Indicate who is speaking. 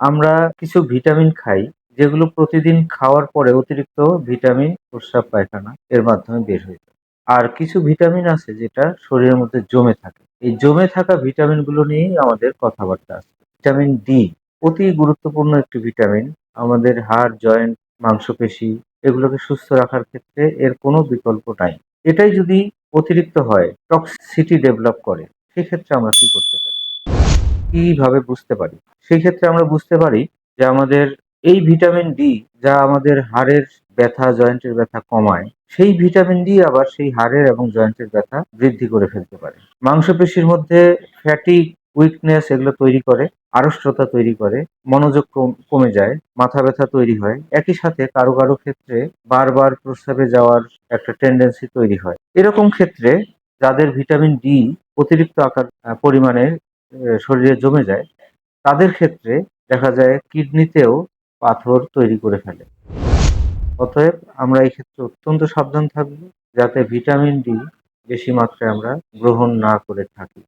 Speaker 1: আমরা কিছু ভিটামিন খাই যেগুলো প্রতিদিন খাওয়ার পরে অতিরিক্ত ভিটামিন প্রস্রাব পায়খানা এর মাধ্যমে বের হয়ে যায়। আর কিছু ভিটামিন আছে যেটা শরীরের মধ্যে জমে থাকে। এই জমে থাকা ভিটামিনগুলো নিয়েই আমাদের কথাবার্তা আছে। ভিটামিন ডি অতি গুরুত্বপূর্ণ একটি ভিটামিন। আমাদের হাড়, জয়েন্ট, মাংসপেশি এগুলোকে সুস্থ রাখার ক্ষেত্রে এর কোনো বিকল্প নাই। এটাই যদি অতিরিক্ত হয়, টক্সিসিটি ডেভেলপ করে, সেক্ষেত্রে আমরা কি করতে পারি? কিভাবে বুঝতে পারি? সেই ক্ষেত্রে আমরা বুঝতে পারি যে আমাদের এই ভিটামিন ডি যা আমাদের হাড়ের ব্যথা, জয়েন্টের ব্যথা কমায়, সেই ভিটামিন ডি আবার সেই হাড়ের এবং জয়েন্টের ব্যথা বৃদ্ধি করে ফেলতে পারে। মাংসপেশির মধ্যে ফ্যাটিগ, উইকনেস এগুলো তৈরি করে, আড়ষ্টতা তৈরি করে, মনোযোগ কমে যায়, মাথা ব্যথা তৈরি হয়। একই সাথে কারো, কারো ক্ষেত্রে বারবার প্রস্রাবে যাওয়ার একটা টেনডেন্সি তৈরি হয়। এরকম ক্ষেত্রে যাদের ভিটামিন ডি অতিরিক্ত পরিমাণে শরীরে জমে যায়, তাদের ক্ষেত্রে দেখা যায় কিডনিতেও পাথর তৈরি করে ফেলে। অতএব আমরা এই ক্ষেত্রে অত্যন্ত সাবধান থাকব যাতে ভিটামিন ডি বেশি মাত্রায় আমরা গ্রহণ না করে থাকি।